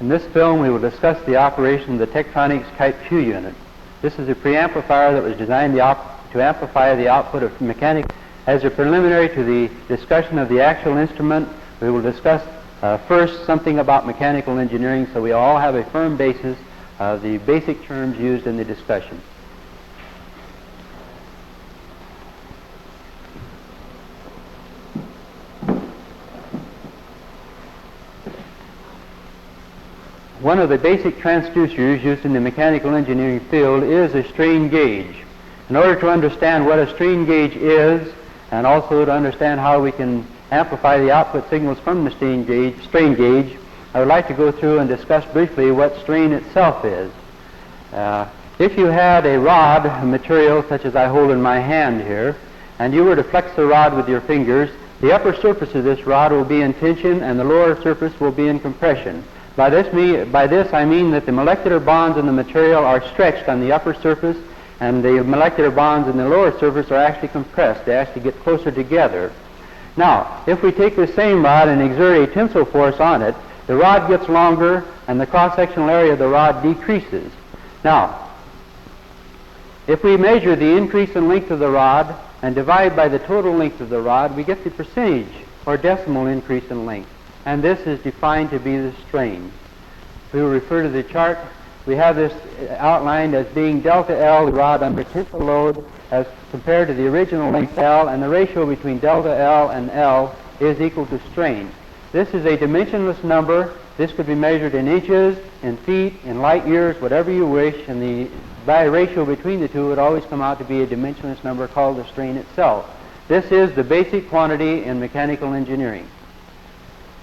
In this film, we will discuss the operation of the Tektronix Type Q unit. This is a preamplifier that was designed to amplify the output of mechanical. As a preliminary to the discussion of the actual instrument, we will discuss first something about mechanical engineering so we all have a firm basis of the basic terms used in the discussion. One of the basic transducers used in the mechanical engineering field is a strain gauge. In order to understand what a strain gauge is, and also to understand how we can amplify the output signals from the strain gauge, I would like to go through and discuss briefly what strain itself is. If you had a rod, a material such as I hold in my hand here, and you were to flex the rod with your fingers, the upper surface of this rod will be in tension and the lower surface will be in compression. By this I mean that the molecular bonds in the material are stretched on the upper surface and the molecular bonds in the lower surface are actually compressed. They actually get closer together. Now, if we take the same rod and exert a tensile force on it, the rod gets longer and the cross-sectional area of the rod decreases. Now, if we measure the increase in length of the rod and divide by the total length of the rod, we get the percentage or decimal increase in length. And this is defined to be the strain. If we refer to the chart, we have this outlined as being delta L, the rod under tensile load, as compared to the original length L, and the ratio between delta L and L is equal to strain. This is a dimensionless number. This could be measured in inches, in feet, in light years, whatever you wish, and the ratio between the two would always come out to be a dimensionless number called the strain itself. This is the basic quantity in mechanical engineering.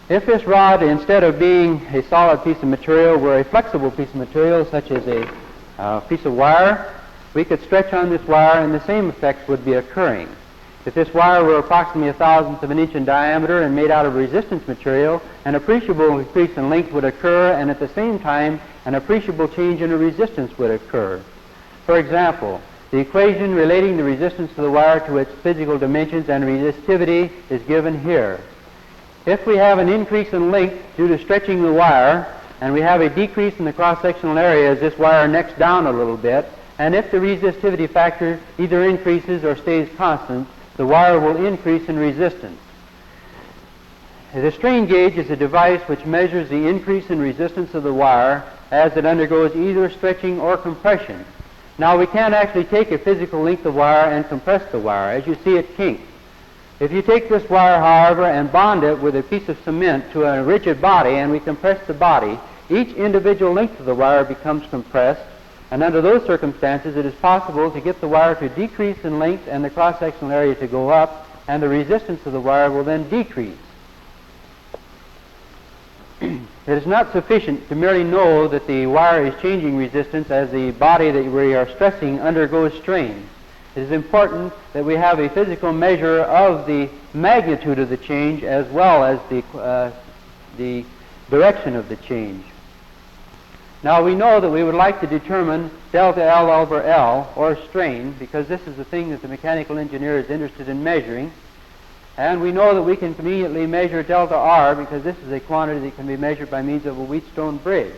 If this rod, instead of being a solid piece of material, were a flexible piece of material, such as a piece of wire, we could stretch on this wire and the same effects would be occurring. If this wire were approximately 1/1000th of an inch in diameter and made out of resistance material, an appreciable increase in length would occur, and at the same time, an appreciable change in the resistance would occur. For example, the equation relating the resistance of the wire to its physical dimensions and resistivity is given here. If we have an increase in length due to stretching the wire, and we have a decrease in the cross-sectional area as this wire necks down a little bit, and if the resistivity factor either increases or stays constant, the wire will increase in resistance. The strain gauge is a device which measures the increase in resistance of the wire as it undergoes either stretching or compression. Now, we can't actually take a physical length of wire and compress the wire. As you see, it kinks. If you take this wire, however, and bond it with a piece of cement to a rigid body and we compress the body, each individual length of the wire becomes compressed, and under those circumstances it is possible to get the wire to decrease in length and the cross-sectional area to go up, and the resistance of the wire will then decrease. It is not sufficient to merely know that the wire is changing resistance as the body that we are stressing undergoes strain. It is important that we have a physical measure of the magnitude of the change as well as the direction of the change. Now, we know that we would like to determine delta L over L, or strain, because this is the thing that the mechanical engineer is interested in measuring. And we know that we can conveniently measure delta R because this is a quantity that can be measured by means of a Wheatstone bridge.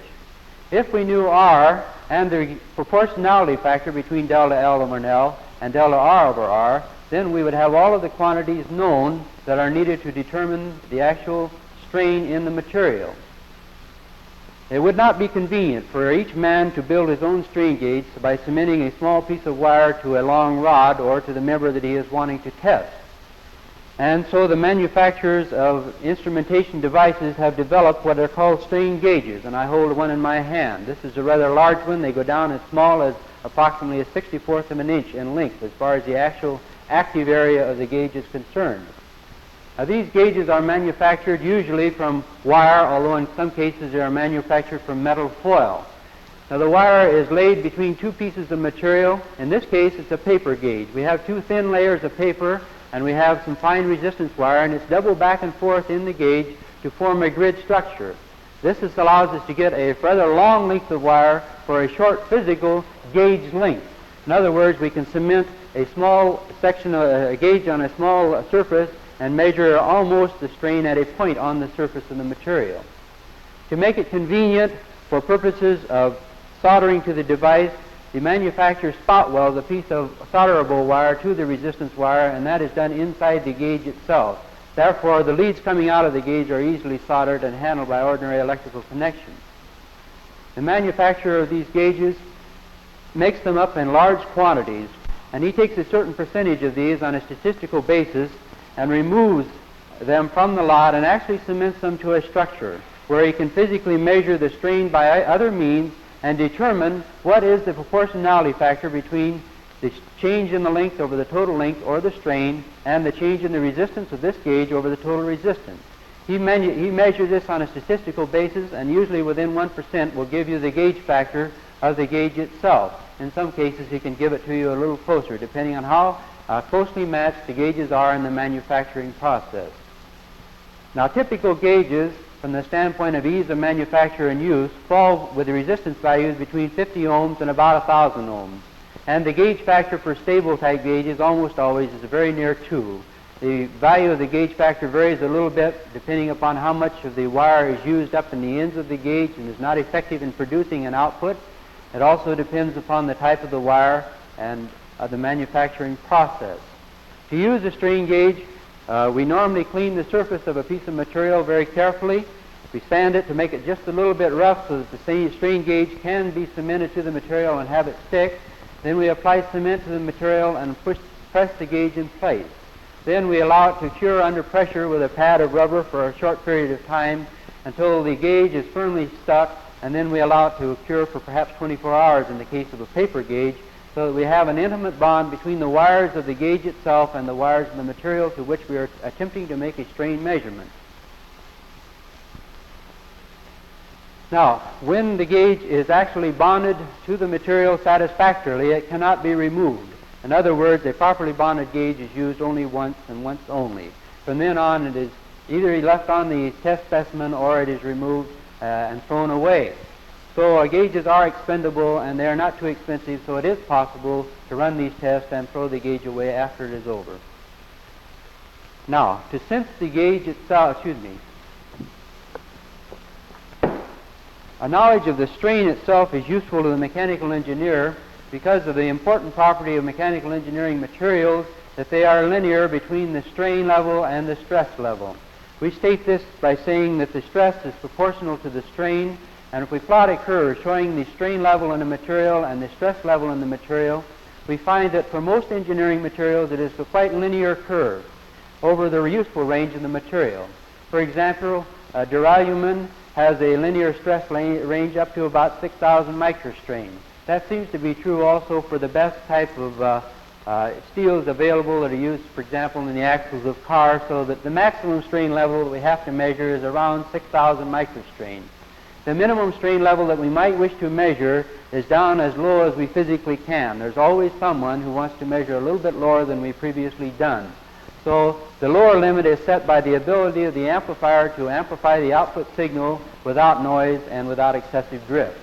If we knew R and the proportionality factor between delta L over L and delta R over R, then we would have all of the quantities known that are needed to determine the actual strain in the material. It would not be convenient for each man to build his own strain gauge by cementing a small piece of wire to a long rod or to the member that he is wanting to test. And so the manufacturers of instrumentation devices have developed what are called strain gauges, and I hold one in my hand. This is a rather large one. They go down as small as approximately a 64th of an inch in length as far as the actual active area of the gauge is concerned. Now, these gauges are manufactured usually from wire, although in some cases they are manufactured from metal foil. Now, the wire is laid between two pieces of material. In this case, it's a paper gauge. We have two thin layers of paper, and we have some fine resistance wire, and it's doubled back and forth in the gauge to form a grid structure. This allows us to get a rather long length of wire for a short physical gauge length. In other words, we can cement a small section of a gauge on a small surface and measure almost the strain at a point on the surface of the material. To make it convenient for purposes of soldering to the device, the manufacturer spot welds a piece of solderable wire to the resistance wire, and that is done inside the gauge itself. Therefore, the leads coming out of the gauge are easily soldered and handled by ordinary electrical connections. The manufacturer of these gauges makes them up in large quantities, and he takes a certain percentage of these on a statistical basis and removes them from the lot and actually cements them to a structure where he can physically measure the strain by other means and determine what is the proportionality factor between the change in the length over the total length or the strain and the change in the resistance of this gauge over the total resistance. He measures this on a statistical basis, and usually within 1% will give you the gauge factor of the gauge itself. In some cases he can give it to you a little closer, depending on how closely matched the gauges are in the manufacturing process. Now, typical gauges from the standpoint of ease of manufacture and use fall with the resistance values between 50 ohms and about 1,000 ohms. And the gauge factor for stable type gauges almost always is very near 2. The value of the gauge factor varies a little bit depending upon how much of the wire is used up in the ends of the gauge and is not effective in producing an output. It also depends upon the type of the wire and the manufacturing process. To use a strain gauge, we normally clean the surface of a piece of material very carefully. We sand it to make it just a little bit rough so that the strain gauge can be cemented to the material and have it stick. Then we apply cement to the material and press the gauge in place. Then we allow it to cure under pressure with a pad of rubber for a short period of time until the gauge is firmly stuck, and then we allow it to cure for perhaps 24 hours in the case of a paper gauge, so that we have an intimate bond between the wires of the gauge itself and the wires of the material to which we are attempting to make a strain measurement. Now, when the gauge is actually bonded to the material satisfactorily, it cannot be removed. In other words, a properly bonded gauge is used only once and once only. From then on, it is either left on the test specimen or it is removed and thrown away. So gauges are expendable, and they are not too expensive, so it is possible to run these tests and throw the gauge away after it is over. Now, to sense the gauge itself, a knowledge of the strain itself is useful to the mechanical engineer because of the important property of mechanical engineering materials that they are linear between the strain level and the stress level. We state this by saying that the stress is proportional to the strain, and if we plot a curve showing the strain level in the material and the stress level in the material, we find that for most engineering materials it is a quite linear curve over the useful range of the material. For example, duralumin has a linear stress range up to about 6,000 microstrain. That seems to be true also for the best type of steels available that are used, for example, in the axles of cars, so that the maximum strain level that we have to measure is around 6,000 microstrain. The minimum strain level that we might wish to measure is down as low as we physically can. There's always someone who wants to measure a little bit lower than we've previously done. So the lower limit is set by the ability of the amplifier to amplify the output signal without noise and without excessive drift.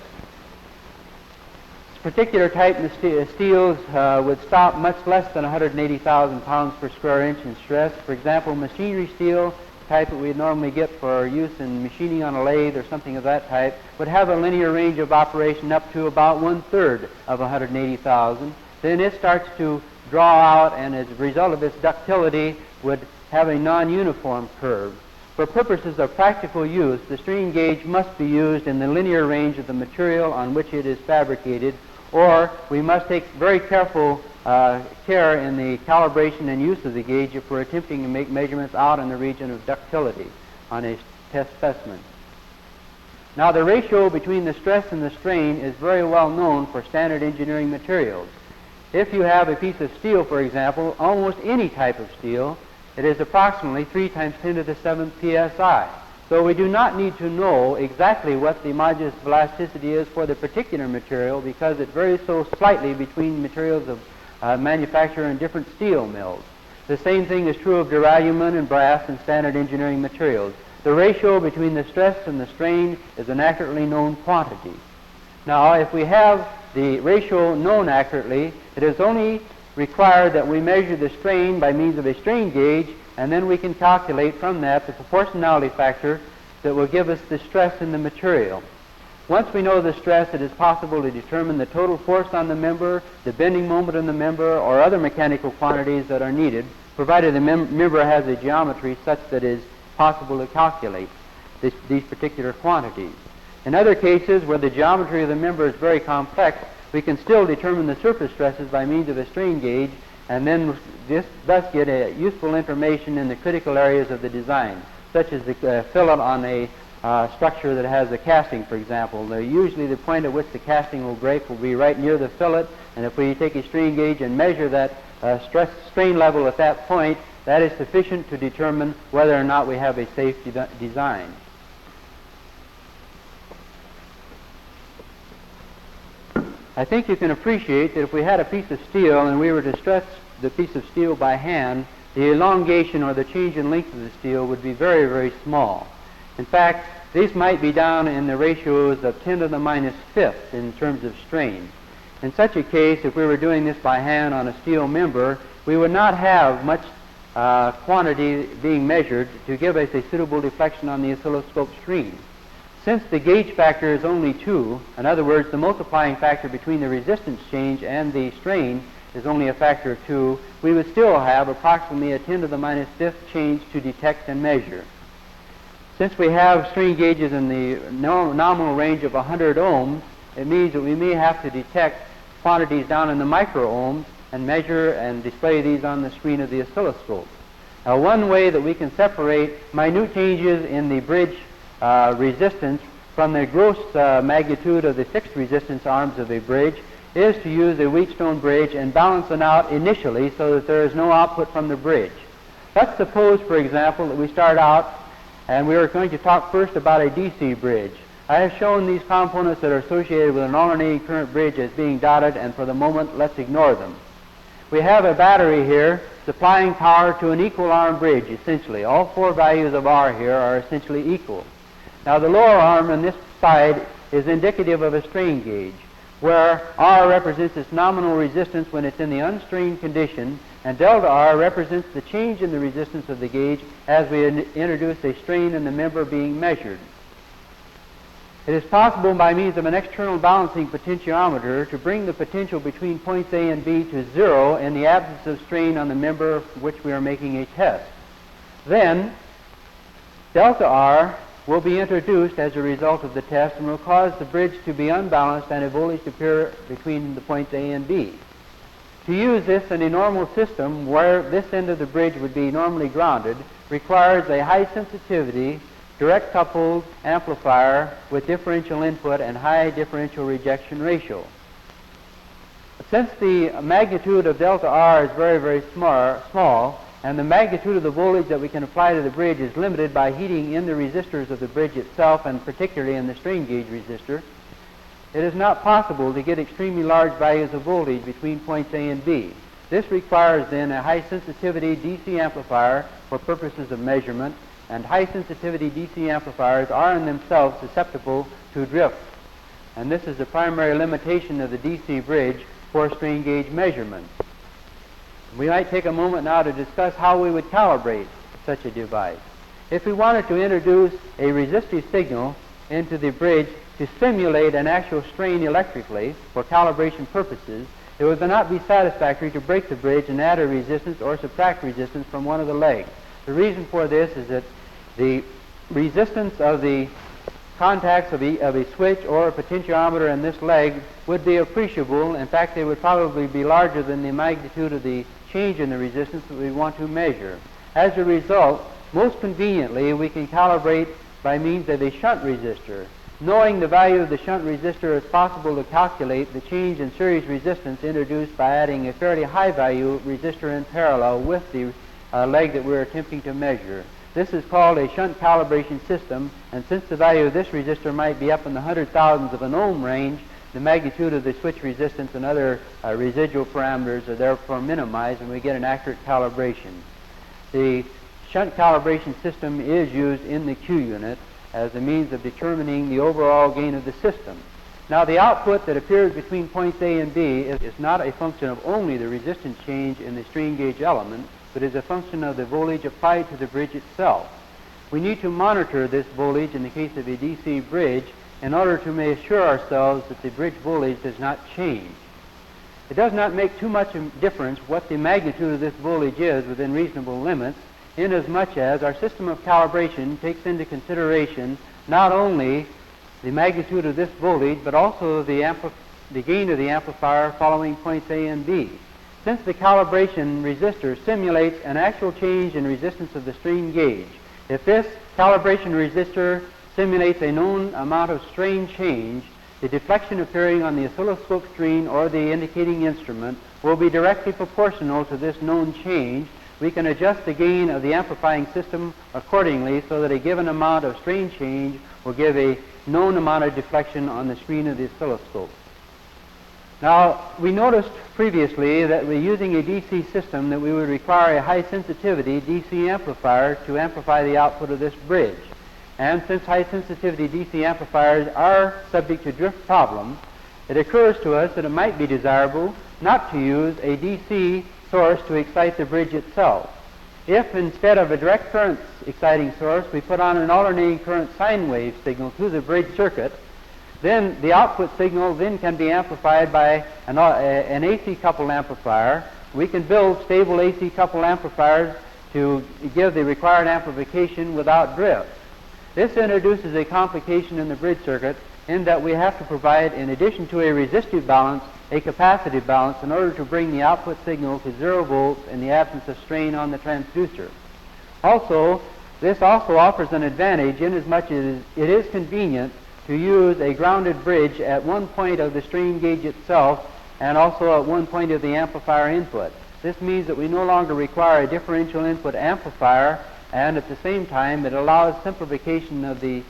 This particular type of steels would stop much less than 180,000 pounds per square inch in stress. For example, machinery steel, type that we normally get for use in machining on a lathe or something of that type, would have a linear range of operation up to about 1/3 of 180,000. Then it starts to draw out, and as a result of its ductility would have a non-uniform curve. For purposes of practical use, the strain gauge must be used in the linear range of the material on which it is fabricated, or we must take very careful care in the calibration and use of the gauge if we're attempting to make measurements out in the region of ductility on a test specimen. Now, the ratio between the stress and the strain is very well known for standard engineering materials. If you have a piece of steel, for example, almost any type of steel, it is approximately 3 times 10 to the 7th psi. So we do not need to know exactly what the modulus of elasticity is for the particular material, because it varies so slightly between materials of manufacture in different steel mills. The same thing is true of duralumin and brass and standard engineering materials. The ratio between the stress and the strain is an accurately known quantity. Now, if we have the ratio known accurately, it is only required that we measure the strain by means of a strain gauge, and then we can calculate from that the proportionality factor that will give us the stress in the material. Once we know the stress, it is possible to determine the total force on the member, the bending moment in the member, or other mechanical quantities that are needed, provided the member has a geometry such that it is possible to calculate these particular quantities. In other cases where the geometry of the member is very complex, we can still determine the surface stresses by means of a strain gauge, and then thus get a useful information in the critical areas of the design, such as the fillet on a structure that has a casting, for example. Usually the point at which the casting will break will be right near the fillet, and if we take a strain gauge and measure that strain level at that point, that is sufficient to determine whether or not we have a safe design. I think you can appreciate that if we had a piece of steel and we were to stress the piece of steel by hand, the elongation or the change in length of the steel would be very, very small. In fact, these might be down in the ratios of 10 to the minus fifth in terms of strain. In such a case, if we were doing this by hand on a steel member, we would not have much quantity being measured to give us a suitable deflection on the oscilloscope screen. Since the gauge factor is only 2, in other words, the multiplying factor between the resistance change and the strain is only a factor of 2, we would still have approximately a 10 to the minus fifth change to detect and measure. Since we have strain gauges in the nominal range of 100 ohms, it means that we may have to detect quantities down in the micro ohms and measure and display these on the screen of the oscilloscope. Now, one way that we can separate minute changes in the bridge resistance from the gross magnitude of the fixed resistance arms of a bridge is to use a Wheatstone bridge and balance them out initially so that there is no output from the bridge. Let's suppose, for example, that we start out and we are going to talk first about a DC bridge. I have shown these components that are associated with an alternating current bridge as being dotted, and for the moment, let's ignore them. We have a battery here supplying power to an equal arm bridge, essentially. All 4 values of R here are essentially equal. Now, the lower arm on this side is indicative of a strain gauge, where R represents its nominal resistance when it's in the unstrained condition, and delta R represents the change in the resistance of the gauge as we introduce a strain in the member being measured. It is possible by means of an external balancing potentiometer to bring the potential between points A and B to 0 in the absence of strain on the member for which we are making a test. Then, delta R will be introduced as a result of the test and will cause the bridge to be unbalanced and a voltage to appear between the points A and B. To use this in a normal system where this end of the bridge would be normally grounded requires a high sensitivity, direct coupled amplifier with differential input and high differential rejection ratio. Since the magnitude of delta R is very, very small, and the magnitude of the voltage that we can apply to the bridge is limited by heating in the resistors of the bridge itself, and particularly in the strain gauge resistor, it is not possible to get extremely large values of voltage between points A and B. This requires then a high sensitivity DC amplifier for purposes of measurement, and high sensitivity DC amplifiers are in themselves susceptible to drift. And this is the primary limitation of the DC bridge for strain gauge measurement. We might take a moment now to discuss how we would calibrate such a device. If we wanted to introduce a resistive signal into the bridge to simulate an actual strain electrically for calibration purposes, it would not be satisfactory to break the bridge and add a resistance or subtract resistance from one of the legs. The reason for this is that the resistance of the contacts of a switch or a potentiometer in this leg would be appreciable. In fact, they would probably be larger than the magnitude of the change in the resistance that we want to measure. As a result, most conveniently, we can calibrate by means of a shunt resistor. Knowing the value of the shunt resistor, it's possible to calculate the change in series resistance introduced by adding a fairly high value resistor in parallel with the leg that we're attempting to measure. This is called a shunt calibration system, and since the value of this resistor might be up in the 100,000ths of an ohm range, the magnitude of the switch resistance and other residual parameters are therefore minimized, and we get an accurate calibration. The shunt calibration system is used in the Q unit as a means of determining the overall gain of the system. Now, the output that appears between points A and B is not a function of only the resistance change in the strain gauge element, but is a function of the voltage applied to the bridge itself. we need to monitor this voltage in the case of a DC bridge in order to assure ourselves that the bridge voltage does not change. It does not make too much difference what the magnitude of this voltage is within reasonable limits, inasmuch as our system of calibration takes into consideration not only the magnitude of this voltage, but also the gain of the amplifier following points A and B. Since the calibration resistor simulates an actual change in resistance of the strain gauge, if this calibration resistor simulates a known amount of strain change, the deflection appearing on the oscilloscope screen or the indicating instrument will be directly proportional to this known change. We can adjust the gain of the amplifying system accordingly so that a given amount of strain change will give a known amount of deflection on the screen of the oscilloscope. Now, we noticed previously that we're using a DC system that we would require a high sensitivity DC amplifier to amplify the output of this bridge. And since high sensitivity DC amplifiers are subject to drift problems, it occurs to us that it might be desirable not to use a DC source to excite the bridge itself. If instead of a direct current exciting source we put on an alternating current sine wave signal to the bridge circuit, then the output signal then can be amplified by an AC coupled amplifier. We can build stable AC coupled amplifiers to give the required amplification without drift. This introduces a complication in the bridge circuit in that we have to provide, in addition to a resistive balance, a capacitive balance in order to bring the output signal to 0 volts in the absence of strain on the transducer. Also, this also offers an advantage inasmuch as it is convenient to use a grounded bridge at one point of the strain gauge itself and also at one point of the amplifier input. This means that we no longer require a differential input amplifier, and at the same time it allows simplification of the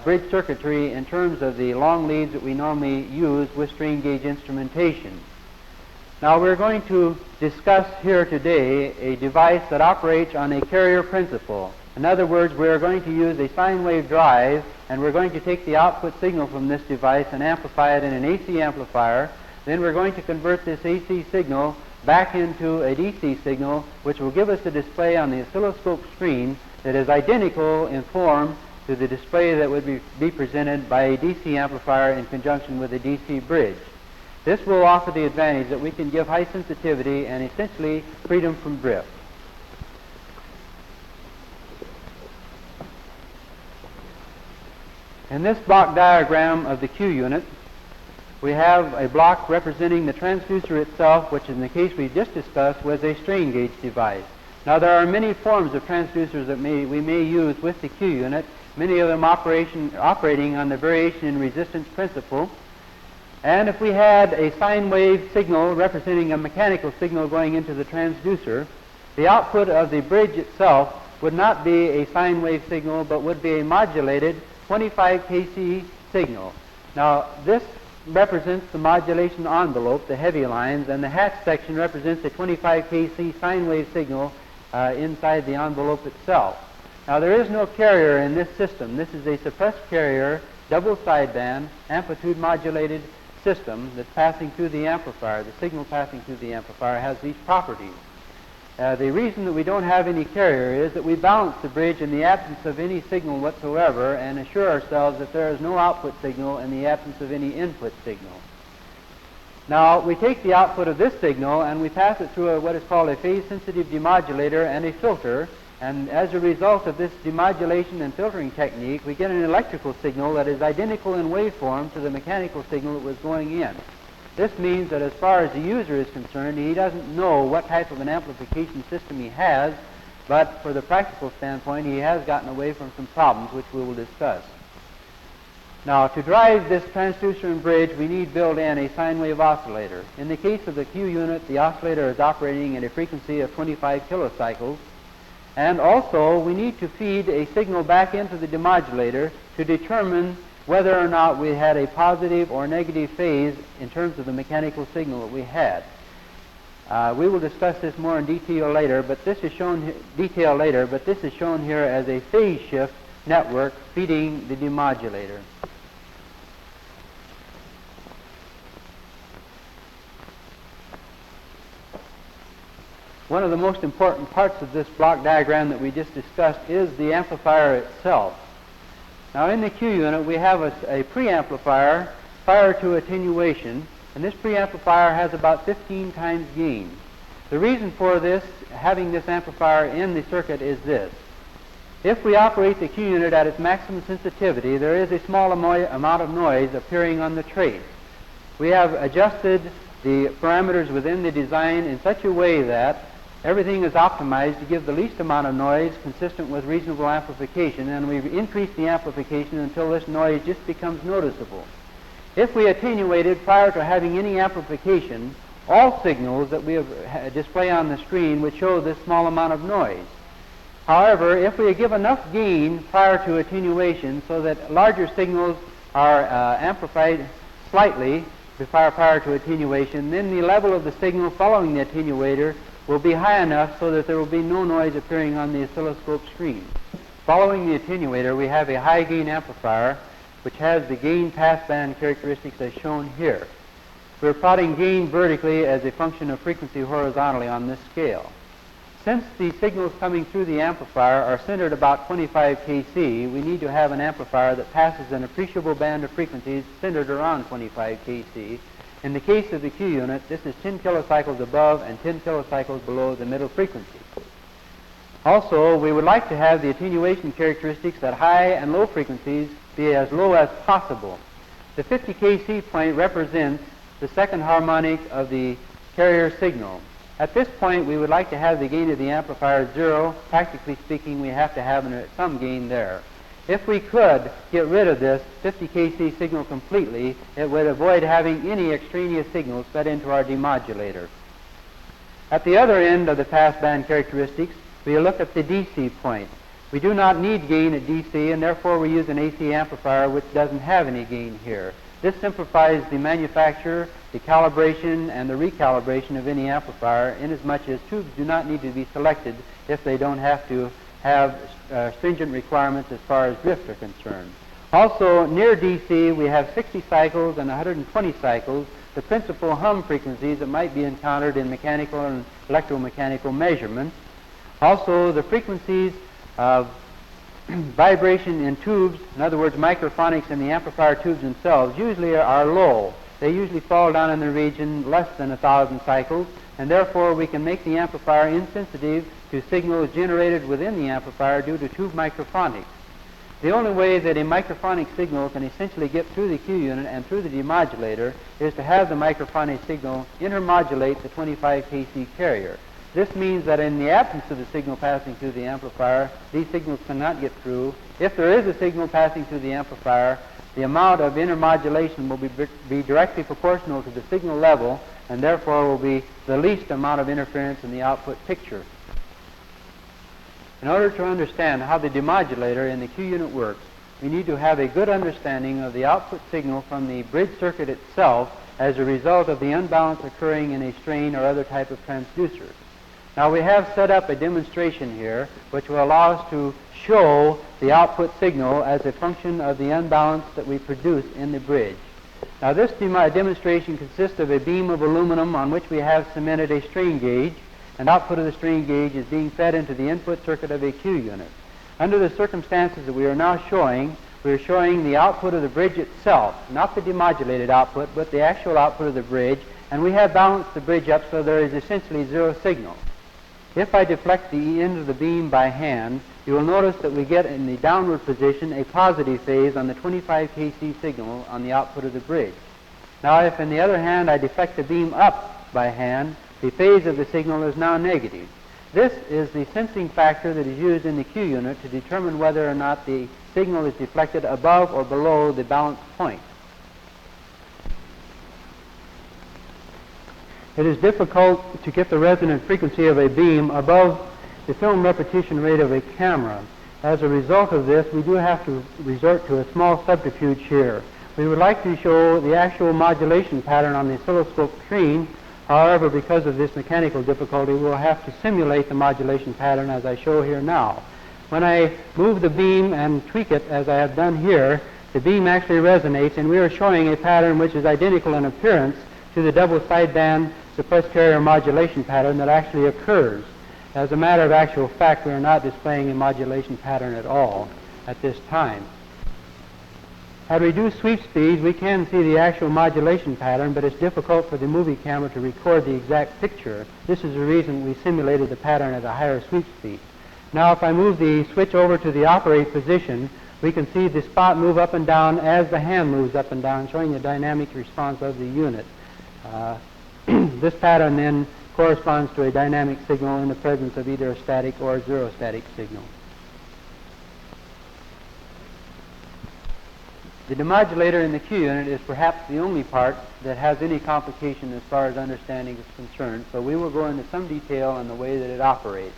bridge circuitry in terms of the long leads that we normally use with strain gauge instrumentation. Now we're going to discuss here today a device that operates on a carrier principle. In other words, we're going to use a sine wave drive, and we're going to take the output signal from this device and amplify it in an AC amplifier. Then we're going to convert this AC signal back into a DC signal, which will give us a display on the oscilloscope screen that is identical in form to the display that would be presented by a DC amplifier in conjunction with a DC bridge. This will offer the advantage that we can give high sensitivity and essentially freedom from drift. In this block diagram of the Q unit, we have a block representing the transducer itself, which in the case we just discussed was a strain gauge device. Now there are many forms of transducers that we may use with the Q unit, many of them operating on the variation in resistance principle. And if we had a sine wave signal representing a mechanical signal going into the transducer, the output of the bridge itself would not be a sine wave signal, but would be a modulated 25 kc signal. Now this represents the modulation envelope, the heavy lines, and the hatch section represents a 25 kc sine wave signal inside the envelope itself. Now there is no carrier in this system. This is a suppressed carrier, double sideband, amplitude modulated system that's passing through the amplifier. The signal passing through the amplifier has these properties. The reason that we don't have any carrier is that we balance the bridge in the absence of any signal whatsoever and assure ourselves that there is no output signal in the absence of any input signal. Now we take the output of this signal and we pass it through what is called a phase-sensitive demodulator and a filter, and as a result of this demodulation and filtering technique, we get an electrical signal that is identical in waveform to the mechanical signal that was going in. This means that as far as the user is concerned, he doesn't know what type of an amplification system he has, but for the practical standpoint, he has gotten away from some problems, which we will discuss. Now, to drive this transducer and bridge, we need built in a sine wave oscillator. In the case of the Q unit, the oscillator is operating at a frequency of 25 kilocycles, and also we need to feed a signal back into the demodulator to determine whether or not we had a positive or negative phase in terms of the mechanical signal that we had. We will discuss this more in detail later, but this is shown here as a phase shift network feeding the demodulator. one of the most important parts of this block diagram that we just discussed is the amplifier itself. Now in the Q unit we have a preamplifier prior to attenuation, and this preamplifier has about 15 times gain. The reason for this, having this amplifier in the circuit, is this. If we operate the Q unit at its maximum sensitivity, there is a small amount of noise appearing on the trace. We have adjusted the parameters within the design in such a way that everything is optimized to give the least amount of noise consistent with reasonable amplification, and we've increased the amplification until this noise just becomes noticeable. If we attenuated prior to having any amplification, all signals that we display on the screen would show this small amount of noise. However, if we give enough gain prior to attenuation so that larger signals are amplified slightly prior to attenuation, then the level of the signal following the attenuator will be high enough so that there will be no noise appearing on the oscilloscope screen. Following the attenuator, we have a high gain amplifier which has the gain passband characteristics as shown here. We're plotting gain vertically as a function of frequency horizontally on this scale. Since the signals coming through the amplifier are centered about 25 kc, we need to have an amplifier that passes an appreciable band of frequencies centered around 25 kc. In the case of the Q unit, this is 10 kilocycles above and 10 kilocycles below the middle frequency. Also, we would like to have the attenuation characteristics at high and low frequencies be as low as possible. The 50 kc point represents the second harmonic of the carrier signal. At this point, we would like to have the gain of the amplifier 0. Practically speaking, we have to have some gain there. If we could get rid of this 50 kc signal completely, it would avoid having any extraneous signals fed into our demodulator. At the other end of the passband characteristics, we look at the DC point. We do not need gain at DC, and therefore we use an AC amplifier which doesn't have any gain here. This simplifies the manufacture, the calibration, and the recalibration of any amplifier, inasmuch as tubes do not need to be selected if they don't have to have stringent requirements as far as drift are concerned. Also, near DC, we have 60 cycles and 120 cycles, the principal hum frequencies that might be encountered in mechanical and electromechanical measurements. Also, the frequencies of vibration in tubes, in other words, microphonics in the amplifier tubes themselves, usually are low. They usually fall down in the region less than 1,000 cycles, and therefore we can make the amplifier insensitive to signals generated within the amplifier due to tube microphonics. The only way that a microphonic signal can essentially get through the Q unit and through the demodulator is to have the microphonic signal intermodulate the 25 kc carrier. This means that in the absence of the signal passing through the amplifier, these signals cannot get through. If there is a signal passing through the amplifier, the amount of intermodulation will be directly proportional to the signal level, and therefore will be the least amount of interference in the output picture. In order to understand how the demodulator in the Q unit works, we need to have a good understanding of the output signal from the bridge circuit itself as a result of the unbalance occurring in a strain or other type of transducer. Now we have set up a demonstration here which will allow us to show the output signal as a function of the unbalance that we produce in the bridge. Now this demonstration consists of a beam of aluminum on which we have cemented a strain gauge, and output of the strain gauge is being fed into the input circuit of a Q unit. Under the circumstances that we are now showing, we are showing the output of the bridge itself, not the demodulated output, but the actual output of the bridge, and we have balanced the bridge up so there is essentially zero signal. If I deflect the end of the beam by hand, you will notice that we get in the downward position a positive phase on the 25 kc signal on the output of the bridge. Now if, on the other hand, I deflect the beam up by hand, the phase of the signal is now negative. This is the sensing factor that is used in the Q unit to determine whether or not the signal is deflected above or below the balance point. It is difficult to get the resonant frequency of a beam above the film repetition rate of a camera. As a result of this, we do have to resort to a small subterfuge here. We would like to show the actual modulation pattern on the oscilloscope screen. However, because of this mechanical difficulty, we'll have to simulate the modulation pattern as I show here now. When I move the beam and tweak it as I have done here, the beam actually resonates, and we are showing a pattern which is identical in appearance to the double sideband suppressed carrier modulation pattern that actually occurs. As a matter of actual fact, we are not displaying a modulation pattern at all at this time. At reduced sweep speeds, we can see the actual modulation pattern, but it's difficult for the movie camera to record the exact picture. This is the reason we simulated the pattern at a higher sweep speed. Now, if I move the switch over to the operate position, we can see the spot move up and down as the hand moves up and down, showing the dynamic response of the unit. This pattern then corresponds to a dynamic signal in the presence of either a static or a zero static signal. The demodulator in the Q unit is perhaps the only part that has any complication as far as understanding is concerned, so we will go into some detail on the way that it operates.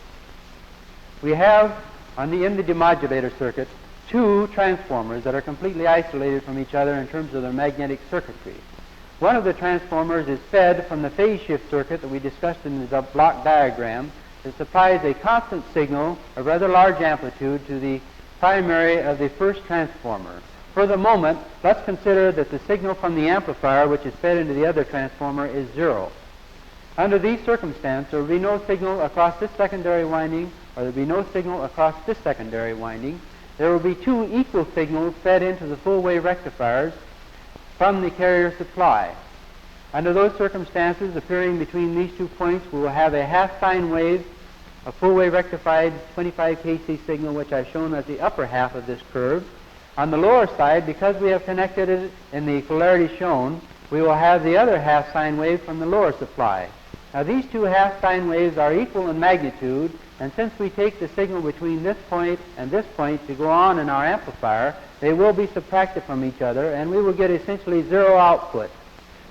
We have, in the demodulator circuit, two transformers that are completely isolated from each other in terms of their magnetic circuitry. One of the transformers is fed from the phase shift circuit that we discussed in the block diagram that supplies a constant signal of rather large amplitude to the primary of the first transformer. For the moment, let's consider that the signal from the amplifier, which is fed into the other transformer, is 0. Under these circumstances, there will be no signal across this secondary winding, or there will be no signal across this secondary winding. There will be two equal signals fed into the full-wave rectifiers from the carrier supply. Under those circumstances, appearing between these 2 points, we will have a half sine wave, a full-wave rectified 25 kC signal, which I've shown as the upper half of this curve. On the lower side, because we have connected it in the polarity shown, we will have the other half sine wave from the lower supply. Now, these two half sine waves are equal in magnitude, and since we take the signal between this point and this point to go on in our amplifier, they will be subtracted from each other, and we will get essentially zero output.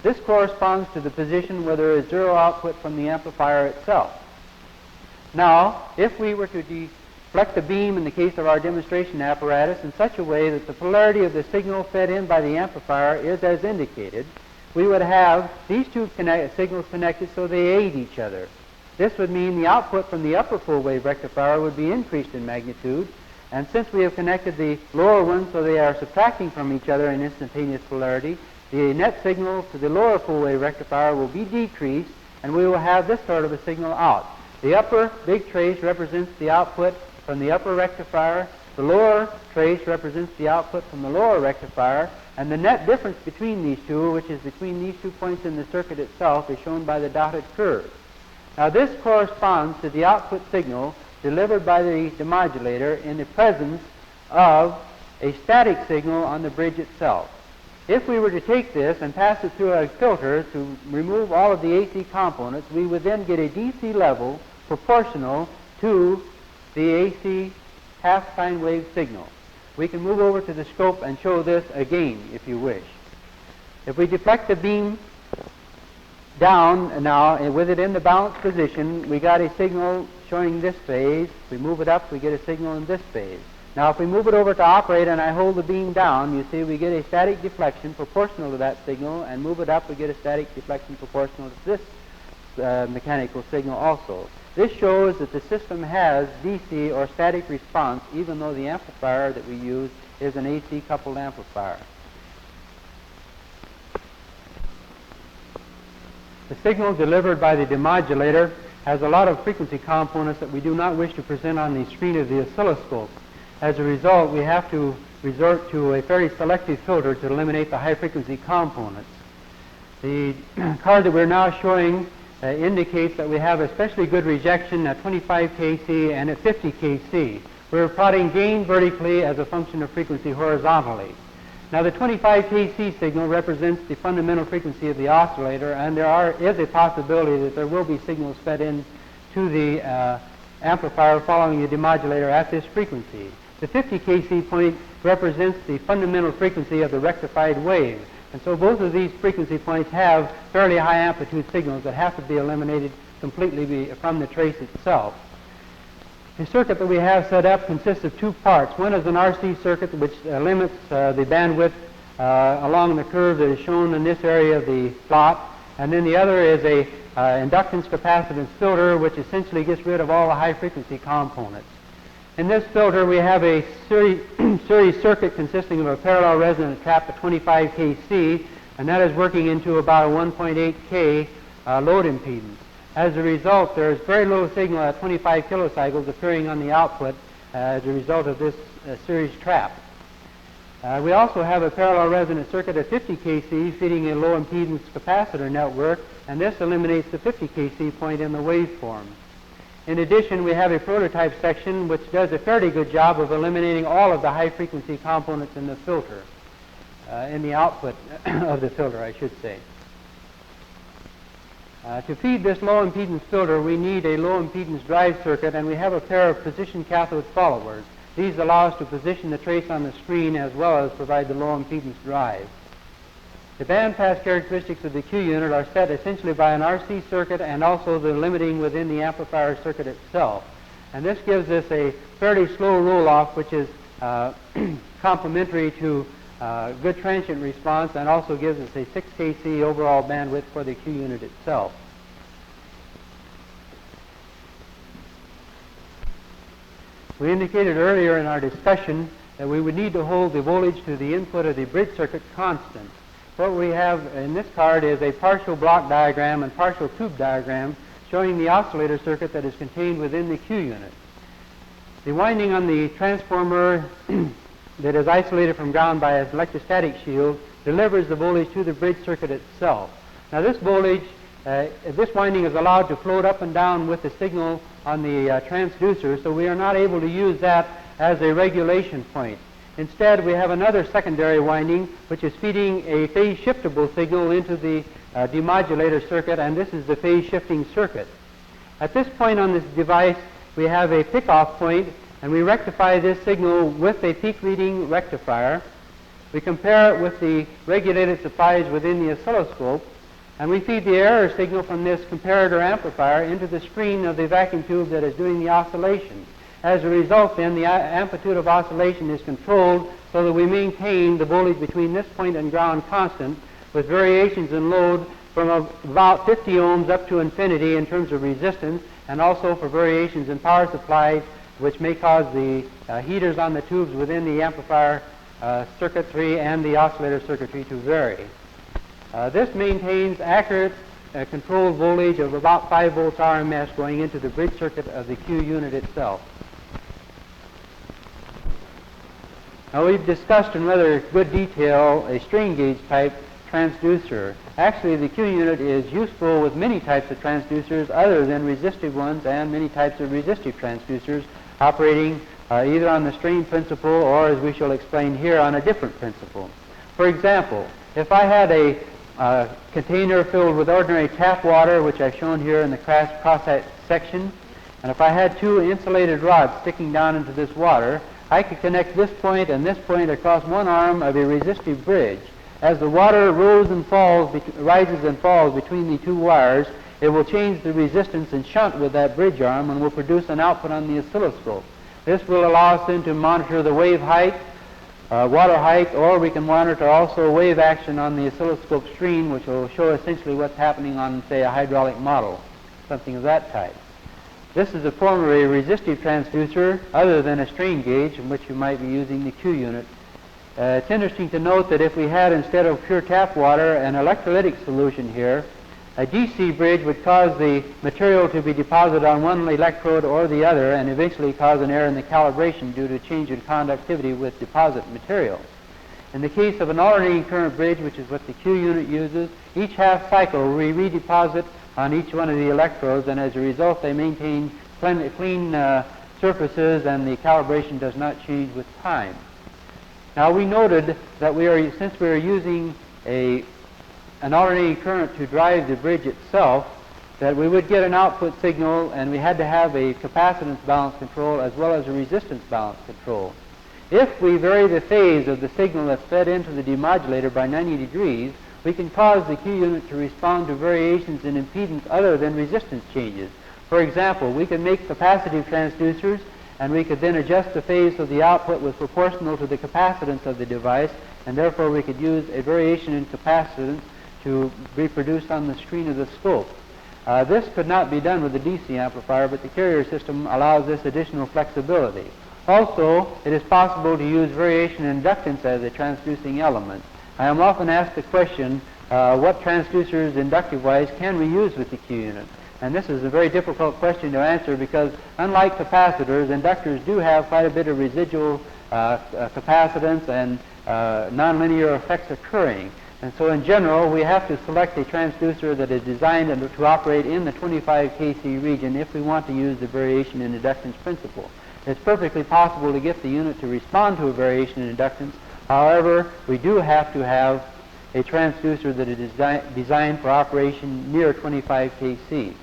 This corresponds to the position where there is zero output from the amplifier itself. Now, if we were to deflect the beam in the case of our demonstration apparatus in such a way that the polarity of the signal fed in by the amplifier is as indicated, we would have these two signals connected so they aid each other. This would mean the output from the upper full-wave rectifier would be increased in magnitude, and since we have connected the lower ones so they are subtracting from each other in instantaneous polarity, the net signal to the lower full-wave rectifier will be decreased, and we will have this sort of a signal out. The upper big trace represents the output from the upper rectifier, the lower trace represents the output from the lower rectifier, and the net difference between these two, which is between these 2 points in the circuit itself, is shown by the dotted curve. Now, this corresponds to the output signal delivered by the demodulator in the presence of a static signal on the bridge itself. If we were to take this and pass it through a filter to remove all of the AC components, we would then get a DC level proportional to the AC half sine wave signal. We can move over to the scope and show this again if you wish. If we deflect the beam down now and with it in the balanced position, we got a signal showing this phase. If we move it up, we get a signal in this phase. Now, if we move it over to operate and I hold the beam down, you see we get a static deflection proportional to that signal, and move it up, we get a static deflection proportional to this mechanical signal also. This shows that the system has DC or static response, even though the amplifier that we use is an AC coupled amplifier. The signal delivered by the demodulator has a lot of frequency components that we do not wish to present on the screen of the oscilloscope. As a result, we have to resort to a very selective filter to eliminate the high frequency components. The card that we're now showing indicates that we have especially good rejection at 25 kC and at 50 kC. We're plotting gain vertically as a function of frequency horizontally. Now, the 25 kC signal represents the fundamental frequency of the oscillator, and there is a possibility that there will be signals fed in to the amplifier following the demodulator at this frequency. The 50 kC point represents the fundamental frequency of the rectified wave. And so both of these frequency points have fairly high amplitude signals that have to be eliminated completely from the trace itself. The circuit that we have set up consists of 2 parts. One is an RC circuit which limits the bandwidth along the curve that is shown in this area of the plot. And then the other is a inductance capacitance filter which essentially gets rid of all the high frequency components. In this filter, we have a series circuit consisting of a parallel resonant trap at 25 kC, and that is working into about a 1.8K load impedance. As a result, there is very little signal at 25 kilocycles appearing on the output as a result of this series trap. We also have a parallel resonant circuit at 50 kc feeding a low impedance capacitor network, and this eliminates the 50 kc point in the waveform. In addition, we have a prototype section which does a fairly good job of eliminating all of the high frequency components in the filter, in the output of the filter, I should say. To feed this low impedance filter, we need a low impedance drive circuit, and we have a pair of position cathode followers. These allow us to position the trace on the screen as well as provide the low impedance drive. The bandpass characteristics of the Q unit are set essentially by an RC circuit and also the limiting within the amplifier circuit itself. And this gives us a fairly slow roll-off, which is complementary to good transient response, and also gives us a 6 kc overall bandwidth for the Q unit itself. We indicated earlier in our discussion that we would need to hold the voltage to the input of the bridge circuit constant. What we have in this card is a partial block diagram and partial tube diagram showing the oscillator circuit that is contained within the Q unit. The winding on the transformer that is isolated from ground by an electrostatic shield delivers the voltage to the bridge circuit itself. Now this voltage, this winding is allowed to float up and down with the signal on the transducer, so we are not able to use that as a regulation point. Instead, we have another secondary winding which is feeding a phase shiftable signal into the demodulator circuit, and this is the phase shifting circuit. At this point on this device, we have a pickoff point, and we rectify this signal with a peak reading rectifier. We compare it with the regulated supplies within the oscilloscope, and we feed the error signal from this comparator amplifier into the screen of the vacuum tube that is doing the oscillation. As a result, then, the amplitude of oscillation is controlled so that we maintain the voltage between this point and ground constant, with variations in load from about 50 ohms up to infinity in terms of resistance, and also for variations in power supply, which may cause the heaters on the tubes within the amplifier circuitry and the oscillator circuitry to vary. This maintains accurate controlled voltage of about 5 volts RMS going into the bridge circuit of the Q unit itself. Now, we've discussed in rather good detail a strain gauge type transducer. Actually, the Q unit is useful with many types of transducers other than resistive ones, and many types of resistive transducers operating either on the strain principle or, as we shall explain here, on a different principle. For example, if I had a container filled with ordinary tap water, which I've shown here in the cross section, and if I had two insulated rods sticking down into this water, I could connect this point and this point across one arm of a resistive bridge. As the water rises and falls between the two wires, it will change the resistance in shunt with that bridge arm and will produce an output on the oscilloscope. This will allow us then to monitor the wave height, water height, or we can monitor also wave action on the oscilloscope screen, which will show essentially what's happening on, say, a hydraulic model, something of that type. This is a form of a resistive transducer other than a strain gauge, in which you might be using the Q unit. It's interesting to note that if we had, instead of pure tap water, an electrolytic solution here, a DC bridge would cause the material to be deposited on one electrode or the other, and eventually cause an error in the calibration due to change in conductivity with deposit material. In the case of an alternating current bridge, which is what the Q unit uses, each half cycle we redeposit on each one of the electrodes, and as a result they maintain clean surfaces, and the calibration does not change with time. Now, we noted that since we are using an alternating current to drive the bridge itself, that we would get an output signal, and we had to have a capacitance balance control as well as a resistance balance control. If we vary the phase of the signal that's fed into the demodulator by 90 degrees, we can cause the Q unit to respond to variations in impedance other than resistance changes. For example, we can make capacitive transducers, and we could then adjust the phase so the output was proportional to the capacitance of the device, and therefore we could use a variation in capacitance to be produced on the screen of the scope. This could not be done with the DC amplifier, but the carrier system allows this additional flexibility. Also, it is possible to use variation in inductance as a transducing element. I am often asked the question, what transducers inductive-wise can we use with the Q unit? And this is a very difficult question to answer because unlike capacitors, inductors do have quite a bit of residual capacitance and nonlinear effects occurring. And so in general, we have to select a transducer that is designed to operate in the 25 kC region if we want to use the variation in inductance principle. It's perfectly possible to get the unit to respond to a variation in inductance. However, we do have to have a transducer that is designed for operation near 25 kC.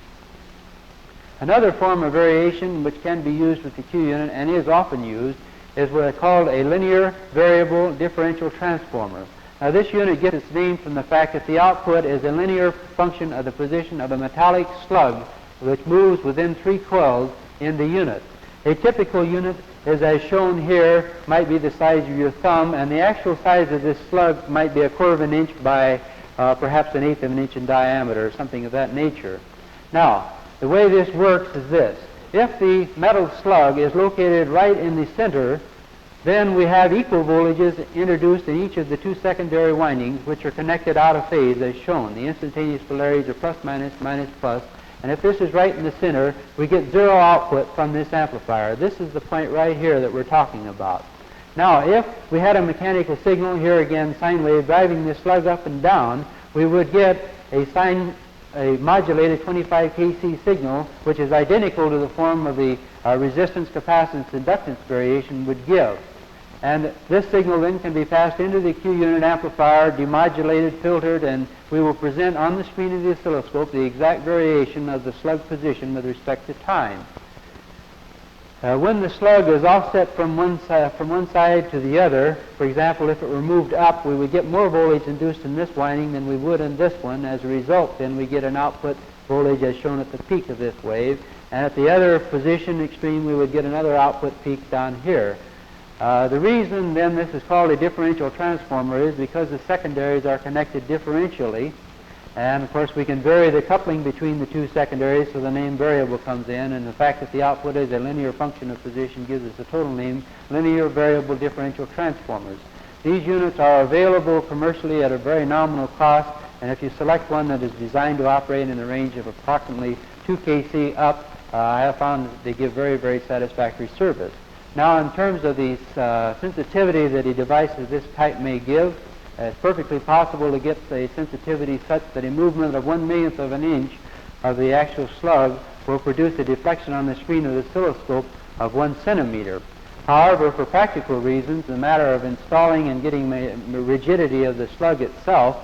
Another form of variation which can be used with the Q unit and is often used is what is called a linear variable differential transformer. Now this unit gets its name from the fact that the output is a linear function of the position of a metallic slug which moves within 3 coils in the unit. A typical unit is as shown here, might be the size of your thumb, and the actual size of this slug might be 1/4 of an inch by perhaps 1/8 of an inch in diameter or something of that nature. Now, the way this works is this. If the metal slug is located right in the center, then we have equal voltages introduced in each of the 2 secondary windings, which are connected out of phase as shown. The instantaneous polarities are plus minus, minus plus, and if this is right in the center, we get 0 output from this amplifier. This is the point right here that we're talking about. Now, if we had a mechanical signal, here again sine wave, driving this slug up and down, we would get a modulated 25 kC signal, which is identical to the form of the resistance, capacitance, inductance variation would give. And this signal then can be passed into the Q unit amplifier, demodulated, filtered, and we will present on the screen of the oscilloscope the exact variation of the slug position with respect to time. When the slug is offset from one side to the other, for example, if it were moved up, we would get more voltage induced in this winding than we would in this one. As a result, then we get an output voltage as shown at the peak of this wave, and at the other position extreme, we would get another output peak down here. The reason then this is called a differential transformer is because the secondaries are connected differentially, and of course we can vary the coupling between the 2 secondaries, so the name variable comes in, and the fact that the output is a linear function of position gives us a total name, linear variable differential transformers. These units are available commercially at a very nominal cost, and if you select one that is designed to operate in the range of approximately 2 kC up, I have found that they give very, very satisfactory service. Now, in terms of the sensitivity that a device of this type may give, it's perfectly possible to get a sensitivity such that a movement of 1/1,000,000th of an inch of the actual slug will produce a deflection on the screen of the oscilloscope of 1 centimeter. However, for practical reasons, the matter of installing and getting the rigidity of the slug itself,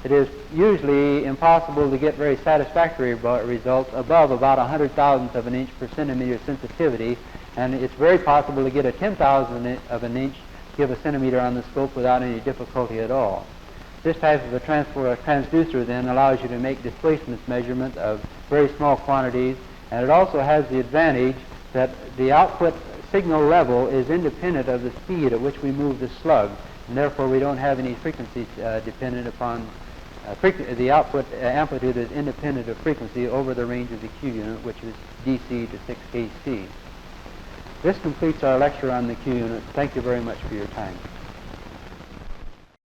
it is usually impossible to get very satisfactory results above about 100,000th of an inch per centimeter sensitivity, and it's very possible to get a 10,000th of an inch, give a centimeter on the scope without any difficulty at all. This type of a transducer then allows you to make displacement measurement of very small quantities, and it also has the advantage that the output signal level is independent of the speed at which we move the slug, and therefore we don't have any frequency dependent upon the output amplitude is independent of frequency over the range of the Q unit, which is DC to 6 kC. This completes our lecture on the Q unit. Thank you very much for your time.